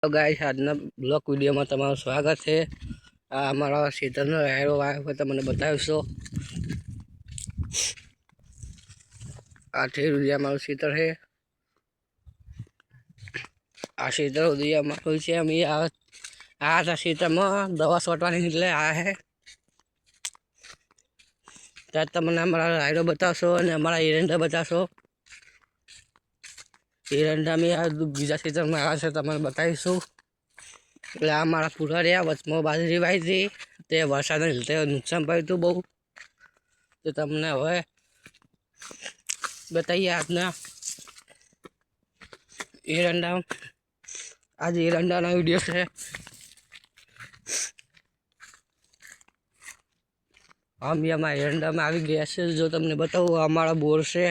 તો ગાઈસ આજના બ્લોગ વિડીયોમાં તમારું સ્વાગત છે। આ અમારા ખેતરનો રાયડો વાવ્યો હોય તમને બતાવીશું। આ ઠેર સુધી અમારું ખેતર છે। આ ખેતર સુધી અમારું છે। અમે આ ખેતરમાં દવા છોટવાની એટલે આવ્યા છે। ત્યાં તમને અમારા રાયડો બતાવશો અને અમારા એરંડા બતાવશો। એરંડા મેં આ બીજા ખેતરમાં આવ્યા છે તમને બતાવીશું। એટલે આ મારા પૂરા રહ્યા વચમાં બાજરી વાવી હતી તે વરસાદને લીધે નુકસાન પડ્યું હતું બહુ। તો તમને હવે બતાવીએ આજના એરંડા। આજે એરંડાનો વિડીયો છે। અમે અમારા એરંડામાં આવી ગયા છે। જો તમને બતાવું અમારા બોર છે।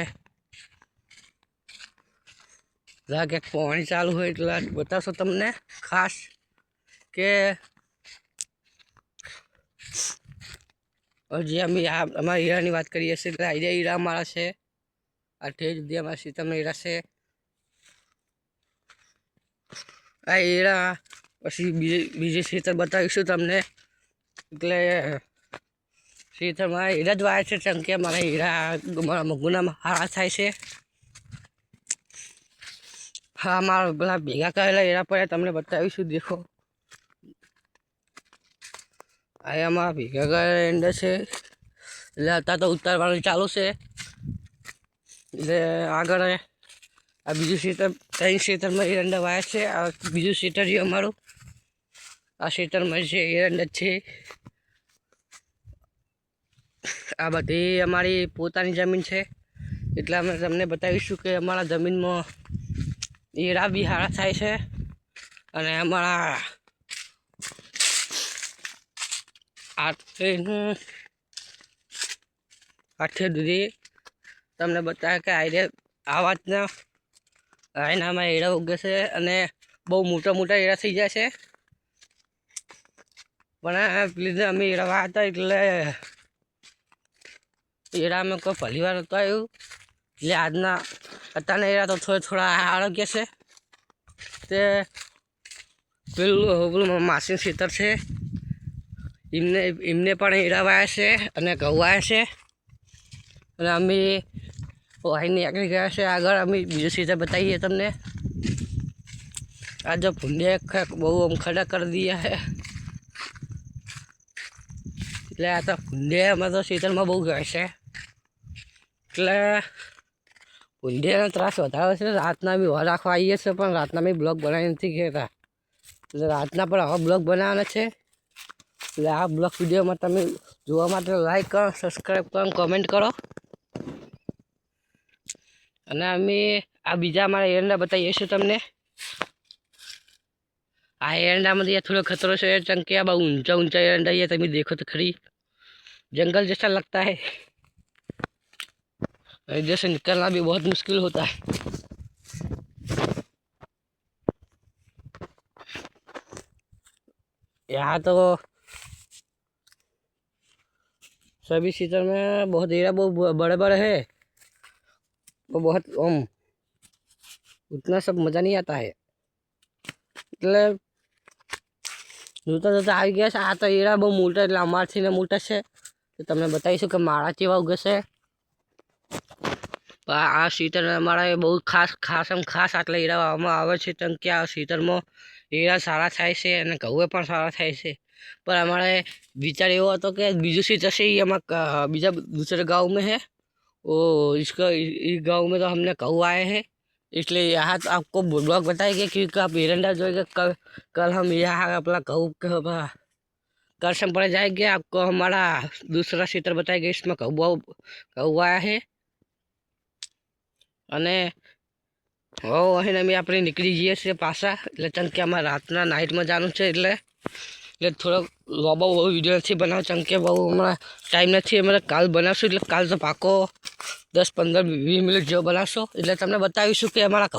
કે પાણી ચાલુ હોય એટલે બતાવશો તમને ખાસ કે હજી અમે અમારા હીરાની વાત કરીએ છીએ એટલે આઈડિયા હીરા અમારા છે। આ ઠેર સુધી અમારા સીતામાં હીરા છે। આ હીરા પછી બીજે ખેતર બતાવીશું તમને। એટલે ખેતરમાં હીરા જ વાય છે કેમ કે અમારા હીરા અમારા મગુના હારા થાય છે। હા અમારા પેલા ભેગા કરેલા હીરા પડ્યા તમને બતાવીશું। દેખો આ અમારા ભેગા કરેલા એંડા છે એટલે અત્યારે તો ઉતારવાનું ચાલુ છે। એટલે આગળ આ બીજું ખેતર 3 ખેતરમાં એરંડા વાયા છે। આ બીજું ખેતર છે અમારું। આ ખેતરમાં છે એરંડા છે। આ બધી અમારી પોતાની જમીન છે એટલે અમે તમને બતાવીશું કે અમારા જમીનમાં હીરા બી સારા થાય છે। અને અમારા આઠે સુધી તમને બતાવે કે આ વાતના એનામાં હીરા ઉગે છે અને બહુ મોટા મોટા હીરા થઈ જાય છે। પણ લીધે અમે હીરા વાવ્યા હતા એટલે હીરામાં કોઈ પહેલી વાર નહોતું આવ્યું। એટલે આજના અત્યારના હીરા તો થોડા આરોગ્ય છે। તે પેલું માસી ખેતર છે એમને પણ હીરા વાયા છે અને ઘઉં વાયા છે। અને અમે વાહીને આગળ ગયા છે। આગળ અમે બીજું ખેતર બતાવીએ તમને। આ જો ભૂંડે બહુ ખડા કરી દિયા છે એટલે આ તો ભૂંડે અમે તો ખેતરમાં બહુ ગયા છે। એટલે ભૂંડેનો ત્રાસ વધારે છે। રાતના બી વાર રાખવા આવીએ છીએ પણ રાતના બી બ્લોગ બનાવી નથી કહેતા। એટલે રાતના પણ આવા બ્લોગ બનાવવાના છે। એટલે આ બ્લોગ વિડીયોમાં તમે જોવા માટે લાઈક કરો, સબસ્ક્રાઈબ કરો, કમેન્ટ કરો। અને અમે આ બીજા અમારા એરંડા બતાવીએ છીએ તમને। આ एरंडामध्ये थोड़ा खतरों से चंकिया बहुत ऊंचा ऊंचा एरंडा ये तभी देखो तो खड़ी जंगल जैसा लगता है। इधर से निकलना भी बहुत मुश्किल होता है। यहाँ तो सभी सीजन में बहुत हीरा बहुत बड़े बड़े है। वो बहुत उतना सब मज़ा नहीं आता है। એટલે જોતા જોતા આવી ગયા છે। આ તો હીરા બહુ મોટા એટલે અમારથી ને મોટા છે તો તમને બતાવીશું કે મારા કેવા ઉગે છે। આ ખેતર અમારા બહુ ખાસ આટલા હીરા વાવવામાં આવે છે કેમ કે આ ખેતરમાં હીરા સારા થાય છે અને ઘઉં પણ સારા થાય છે। पर हमारे विचार ये हुआ तो कि बीजू खेतर से ही हम बीजा दूसरे गाँव में है वो इसका इस गाँव में तो हमने घऊ आए हैं। इसलिए यहाँ तो आपको ब्लॉग बताएंगे क्योंकि आप एरंडा जोएगा कल हम यहाँ अपना घऊ करसम पर जाएंगे। आपको हमारा दूसरा क्षेत्र बताएंगे इसमें घऊ आया है। અને હવે અહીં અમે આપણે નીકળી જઈએ છીએ પાછા એટલે ચંકે અમારે રાતના નાઇટમાં જવાનું છે એટલે થોડોક લોબો બહુ વિડીયો નથી બનાવો ચંકે બહુ હમણાં ટાઈમ નથી। અમે કાલ બનાવશું એટલે કાલ તો પાકો 10-15-20 મિનિટ જેવો બનાવશો એટલે તમને બતાવીશું કે અમારા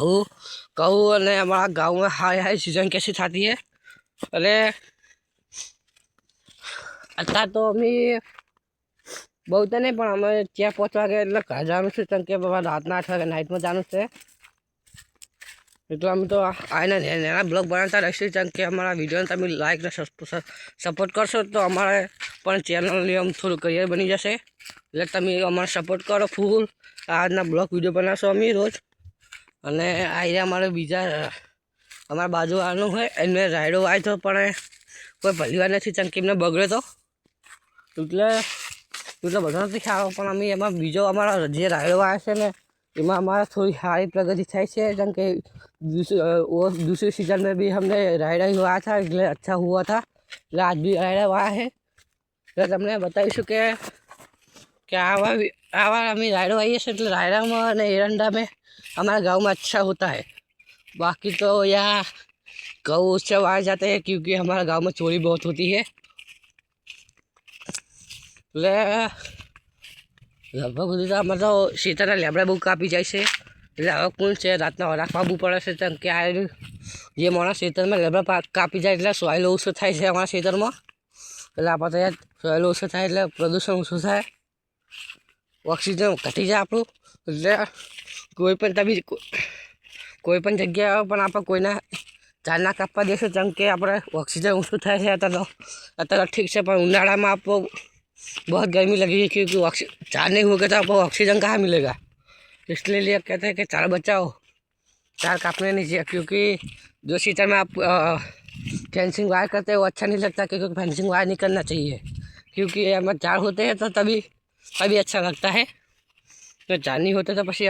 ઘઉં અને અમારા ગામમાં હાઈ સિઝન कैसी થતી है। અને અત્યારે તો અમે બહુ તો નહીં પણ અમે ત્યાં પહોંચવા ગયા એટલે ઘર જવાનું છે ચંકે બાબા રાતના 8 વાગે નાઇટમાં જવાનું છે। એટલે અમે તો આના નાના બ્લોગ બનાવતા રહીશું, કારણ કે અમારા વિડીયોને તમે લાઈક ને સપોર્ટ કરશો તો અમારે પણ ચેનલની આમ થોડું કરિયર બની જશે. એટલે તમે અમારે સપોર્ટ કરો ફૂલ. આજના બ્લોગ વિડીયો બનાવશો અમે રોજ. અને આ અમારે બીજા અમારા બાજુવાળાનું હોય એને રાયડો આવ્યો તો પણ કોઈ ભલીવાર નથી, કારણ કે એમને બગડે તો એટલે બધો નથી ખાવો. પણ અમે એમાં બીજો અમારા જે રાયડો આવે છે ને એમાં हमारा थोड़ी सारी प्रगति થાય છે, जन के दूसरी सीजन में भी हमने रायडा हुआ था, इसलिए अच्छा हुआ था. એટલે આજ બી રાયડા हुआ है. એટલે તમને બતાવીશું કે आवा અમે रायडो आइए से એટલે रायडाમાં અને एरंडा में हमारे गांव में अच्छा होता है. बाकी तो यहाँ गौ उत्सव आ जाते हैं, क्योंकि हमारे गांव में चोरी बहुत होती है. એટલે લગભગ સુધી તો અમારે તો શેતાના લેબડા બહુ કાપી જાય છે. એટલે હવે કોણ છે રાતના રાખવા બહુ પડે છે, કારણ કે આ જે મારા ખેતરમાં લેબડા કાપી જાય એટલે સોઇલ ઓછું થાય છે અમારા ખેતરમાં. એટલે આપણે તો યાર સોઇલ ઓછું થાય એટલે પ્રદૂષણ ઓછું થાય, ઓક્સિજન ઘટી જાય આપણું. એટલે કોઈ પણ જગ્યાએ પણ આપણે કોઈના ઝાડ ના કાપવા દઈશું, કારણ કે આપણે ઓક્સિજન ઓછું થાય છે. અત્યારે ઠીક છે, પણ ઉનાળામાં આપણો बहुत गर्मी लगेगी, क्योंकि चार नहीं होगा तो आपको ऑक्सीजन कहाँ मिलेगा. इसलिए कहते हैं कि चार बचाओ, चार काटने नहीं चाहिए. क्योंकि जो सीजन में आप फेंसिंग वायर करते हैं वो अच्छा नहीं लगता, क्योंकि फेंसिंग वायर नहीं करना चाहिए. क्योंकि हमें चार होते हैं तो तभी अच्छा लगता है. तो चार नहीं होते तो પછી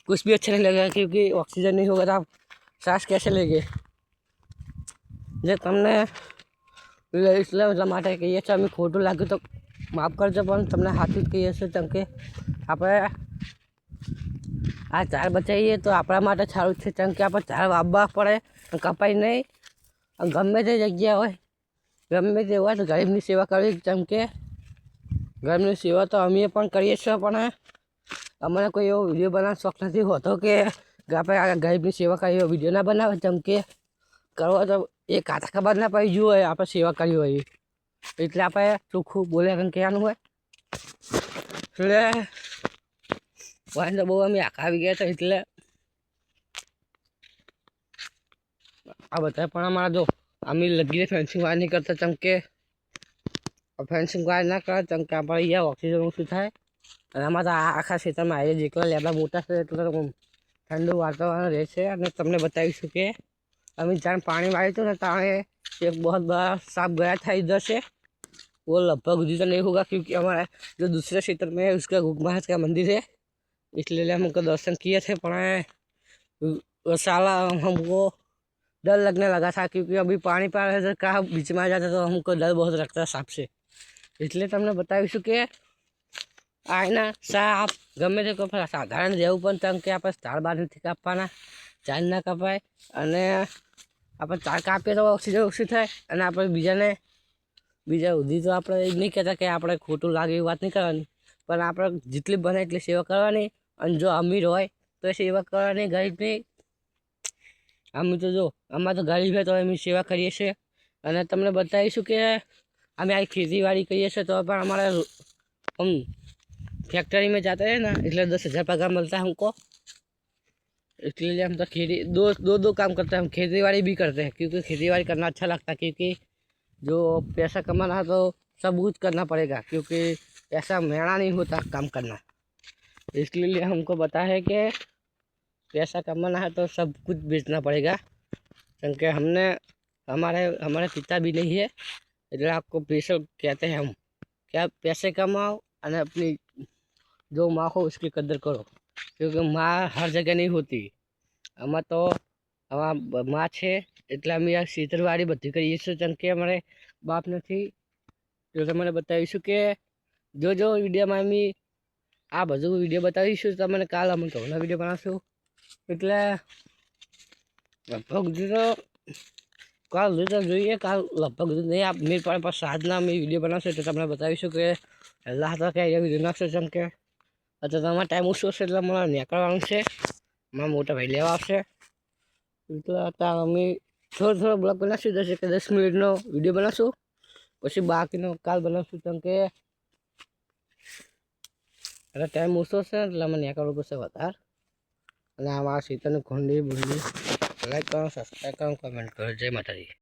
कुछ भी अच्छा नहीं लगेगा, क्योंकि ऑक्सीजन नहीं होगा तो आप सांस कैसे लेंगे. જે તમને એટલા માટે કહીએ છીએ, અમે ખોટું લાગ્યું તો માફ કરજો, પણ તમને સાચું જ કહીએ છીએ. કેમ કે આપણે આ ઝાડ બચાવીએ તો આપણા માટે સારું છે, કેમ કે આપણે ઝાડ વાવવા પડે, કપાય નહીં. ગમે તે જગ્યા હોય, ગમે તે હોય તો ગરીબની સેવા કરવી. કેમ કે ગરીબની સેવા તો અમે પણ કરીએ છીએ, પણ અમને કોઈ એવો વિડીયો બનાવવાનો શોખ નથી હોતો કે આપણે આ ગરીબની સેવા કરીએ એવો વિડીયો ના બનાવે. કેમ કે કરવો તો એ કાતા ખબર ના પડી ગયું હોય આપણે સેવા કરી હોય, એટલે આપણે ચોખ્ખું બોલે કહેવાનું હોય. એટલે વાંધો બહુ અમે આખા આવી ગયા હતા. એટલે આ બધા પણ અમારા જો અમે લગીને ફેન્સિંગ વાયર નહીં કરતા, કેમ કે ફેન્સિંગ વાયર ના કરે, કેમ કે આપણે અહીંયા ઓક્સિજન ઓછું થાય. અને આમાં તો આખા ક્ષેત્રમાં આજે જેટલા લેબડા મોટા છે એટલે ઠંડુ વાતાવરણ રહેશે. અને તમને બતાવીશું કે अभी जान पानी मारे तो ताने एक बहुत बड़ा सांप गया था इधर से. वो लगभग उधर तो नहीं होगा, क्योंकि हमारा जो दूसरे क्षेत्र में है उसका महाराज का मंदिर है, इसलिए हम उनका दर्शन किए थे. पर साला हमको डर लगने लगा था, क्योंकि अभी पानी पा रहे थे, कहाँ बीच में आ जाता तो हमको डर बहुत लगता है सांप से. इसलिए તમને બતાવીશું કે આ એના સાપ ગમે તે કોઈ સાધારણ જેવું પણ, કેમ કે આપણે ઝાડ બાર નથી કાપવાના, ઝાડ ના કપાય. અને આપણે ઝાડ કાપીએ તો ઓક્સિજન ઓછું થાય. અને આપણે બીજા સુધી તો આપણે એ નહીં કહેતા કે આપણે ખોટું લાગે એવી વાત નહીં કરવાની, પણ આપણે જેટલી બને એટલી સેવા કરવાની. અને જો અમીર હોય તો સેવા કરવાની, ગરીબની અમે તો જો આમાં તો ગરીબ હોય તો અમે સેવા કરીએ છીએ. અને તમને બતાવીશું કે અમે આ ખેતીવાડી કરીએ છીએ, તો પણ हमारा हम फैक्ट्री में जाते हैं ना, इसलिए 10,000 पगार मिलता है हमको. इसलिए हम तो खेती दो काम करते हैं. हम खेती बाड़ी भी करते हैं, क्योंकि खेती बाड़ी करना अच्छा लगता है. क्योंकि जो पैसा कमाना है तो सब कुछ करना पड़ेगा, क्योंकि ऐसा मेहनत नहीं होता काम करना. इसलिए हमको पता है कि पैसा कमाना है तो सब कुछ बेचना पड़ेगा. क्योंकि हमारे पिता भी नहीं है, इसलिए आपको पैसे कहते हैं हम क्या पैसे कमाओ और अपनी जो माँ हो उसकी कदर करो. क्योंकि माँ हर जगह नहीं होती. આમાં તો અમારા માં છે એટલે અમે આ ખેતરવાડી બધી કરીએ છીએ, કેમ કે અમારે બાપ નથી. તો તમને બતાવીશું કે જો વિડીયોમાં અમે આ બધું વિડીયો બતાવીશું. તમને કાલ અમે ઘઉંના વિડીયો બનાવશું. એટલે લગભગ તો કાલ તો જોઈએ, કાલ લગભગ નહીં આપ મેર પડે, પણ સાંજના અમે વિડીયો બનાવશું. એટલે તમને બતાવીશું કે પહેલાં હતા કે એ વિડીયો નાખશો. જેમ કે અત્યારે તમારા ટાઈમ ઓછો છે એટલે મારે નીકળવાનું છે, મારા મોટા ભાઈ લેવા આવશે. એટલે અત્યારે અમે થોડો બ્લોગ બનાવશું, 10 કે 10 મિનિટનો વિડીયો બનાવશું. પછી બાકીનો કાલ બનાવશું, કેમ કે એટલે ટાઈમ ઓછો છે એટલે મને નીકળવું પડશે વધારે. અને આ મારા ખેતરની ખુંડી બુંડી લાઈક કરો, સબસ્ક્રાઈબ કરો, કમેન્ટ કરો. જય માતાજી.